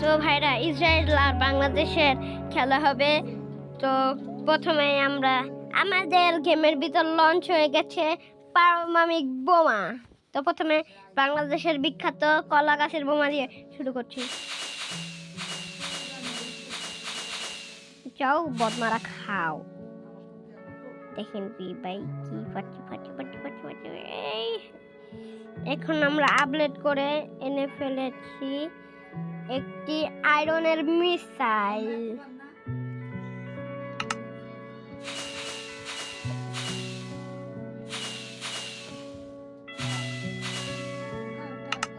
তো ভাইরা, ইসরায়েল আর বাংলাদেশের খেলা হবে। তো প্রথমে আমাদের গেমের ভিতর লঞ্চ হয়ে গেছে পারমাণবিক বোমা। তো প্রথমে বাংলাদেশের বিখ্যাত কলা গাছের বোমা দিয়ে শুরু করছি। যাও বদমারা খাও। দেখেন ভাই কি ফাটি ফাটি ফাটি ফাটি ফাটি। এখন আমরা আপডেট করে এনে ফেলেছি একটি আয়রনের মিসাইল।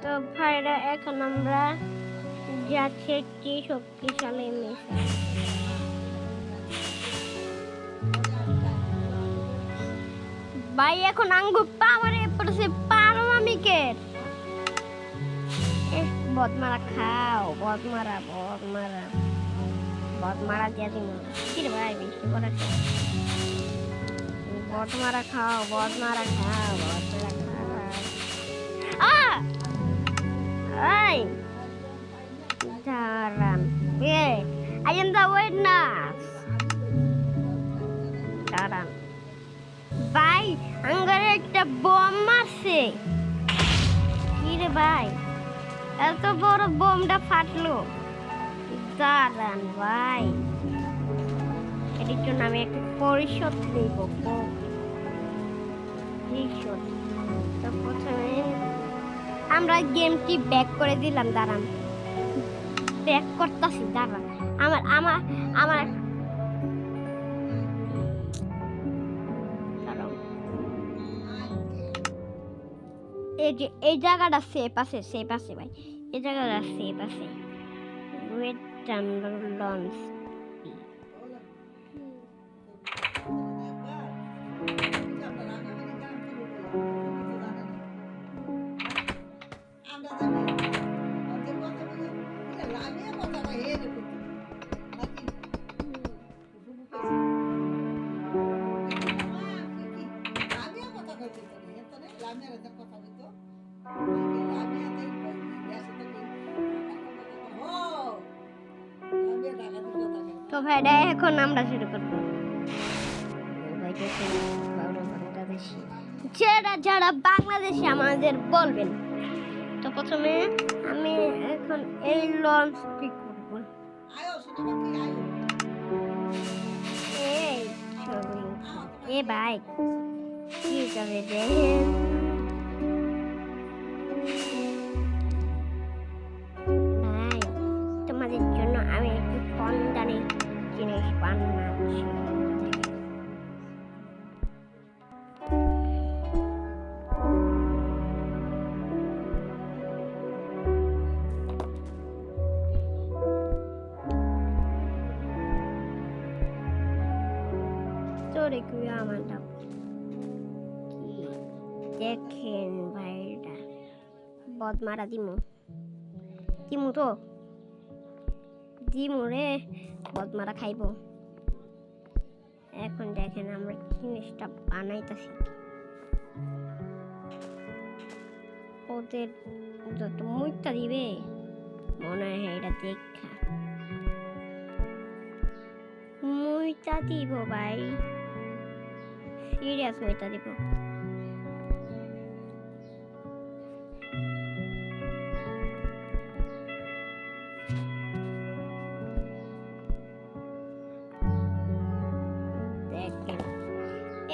তো ভাইরা, এখন আমরা যাচ্ছি একটি শক্তিশালী মিসাইল। ভাই এখন আঙ্গুর পাওয়ারে পড়েছে পারমাণবিকের। বদমারা খাও, বদমারা বদমারা বদমারা দিয়ে দিন। কি রে ভাই, বৃষ্টি পড়েছে। বদমারা খাও, বদমারা খাও, বদমারা খাও। এই দাঁড়ান, I am the witness. দাঁড়ান ভাই, আঙ্গারে একটা বোম মারছে। কি রে ভাই, এত বড় বোমটা ফাটলো। দাঁড়ান ভাই, এটির জন্য আমি একটা পরিশোধ নেব। পরিশোধ। তো প্রথমে আমরা গেমটি ব্যাক করে দিলাম। দাঁড়ান, ব্যাক করতেছি। দাঁড়ান, আমার আমার আমার এই জায়গাটা সেফ আছে ভাই, এই জায়গাটা সেফ আছে। ওয়েট লঞ্চ তো ভাইরা, এখন আমরা শুরু করবো। যারা বাংলাদেশে আমাদের বলবেন। তো প্রথমে আমি এখন এই লঞ্চটি করবো। এই ভাই কি করে দেখেন। ভাই, তোমাদের জন্য আমি একটু কম দামি জিনিস বানাচ্ছি। দেখেন ভাইরা, বদমারা দিমু তো দিমু রে, বদমারা খাইব। এখন দেখেন আমরা জিনিসটা বানাইতেছি। ওদের যত মুইটা দিবে মনে হয় এটা দেখা মুইটা দিব ভাই, সিরিয়াস মুইটা দিব।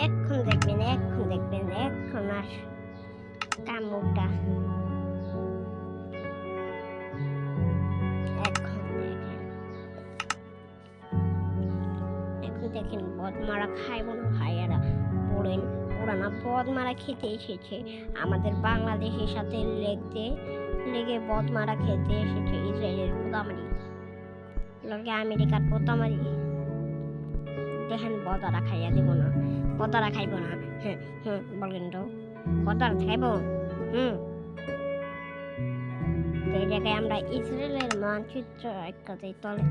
এখন দেখবেন এখন আর কামড়টা। এখন দেখেন বদমারা খাইব না ভাইয়ারা। পড়েন, ওরা না বদমারা খেতে এসেছে আমাদের বাংলাদেশের সাথে লেগে বদমারা খেতে এসেছে ইসরায়েলের পোতামারি, আমেরিকার পোতামারি। দেখেন বদারা খাইয়া দিব না, বদারা খাইব না। বলেন তো, বদারা খাইব। এই জায়গায় আমরা ইসরায়েলের মানচিত্র একটাতে তলে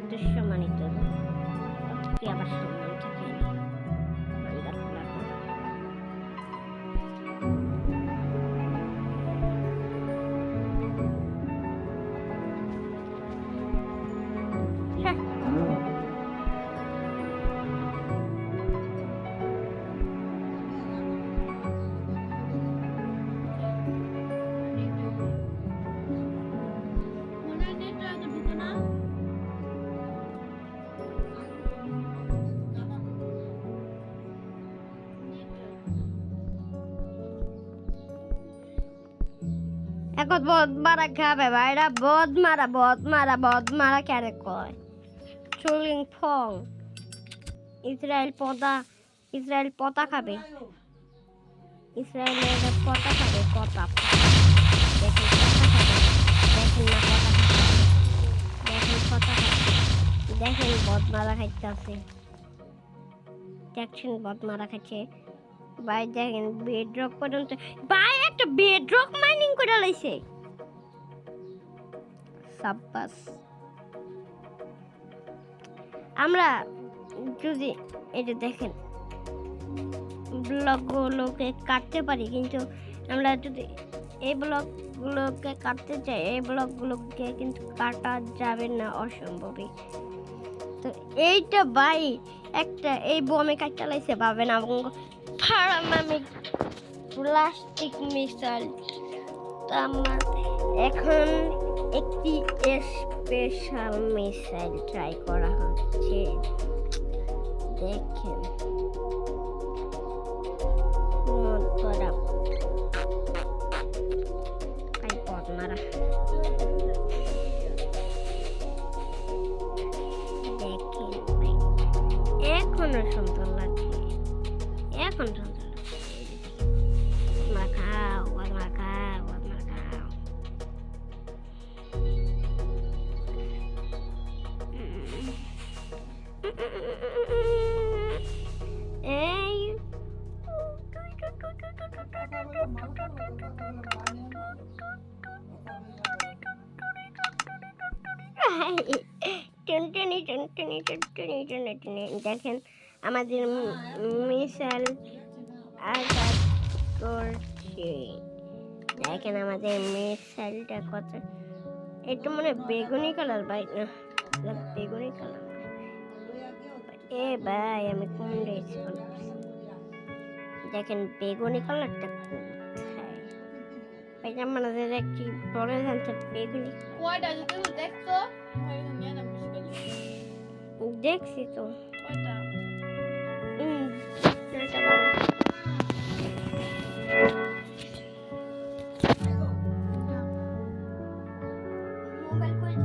দুঃসম্মানিত আবার সম্মান থাকে। এখন বদ মারা খাবে ভাইরা, বদ মারা কেন কয় চুলিং ফং। ইসরায়েল পতা খাবে, ইসরায়েলের পতা খাবে, পতা। দেখেন পতা খাবে, দেখেন বদ মারা খাইতেছে, দেখছেন বদ মারা খাচ্ছে ভাই। দেখেন বেডরক পর্যন্ত ভাই একটা বেডরক মাইনিং করে লাইছে। সাব্বাস। আমরা যদি এটা দেখেন ব্লকগুলোকে কাটতে পারি, কিন্তু আমরা যদি এই ব্লকগুলোকে কাটতে চাই, এই ব্লকগুলোকে কিন্তু কাটা যাবে না, অসম্ভবই। তো এইটা ভাই একটা এই বোমে কাটতে লাইছে পাবেন পারমাণবিক প্লাস্টিক মিসাইল। আমার এখন একটি স্পেশাল মিসাইল ট্রাই করা হচ্ছে, দেখেন। এখনো সুন্দর লাগছে, এখন সুন্দর লাগছে। খাও এই দেখেন আমাদের মিসাইল আঘাত করছে, দেখেন আমাদের মিসাইলটা কত। এটা মনে বেগুনি কালার ভাই, না বেগুনি কালার। এ ভাই আমি কোন রেখেছি, দেখেন বেগুনি কালারটা কোথায় ভাই। আমাদের একটি বড় জানতে বেগুনি দেখছি তো মোবাইল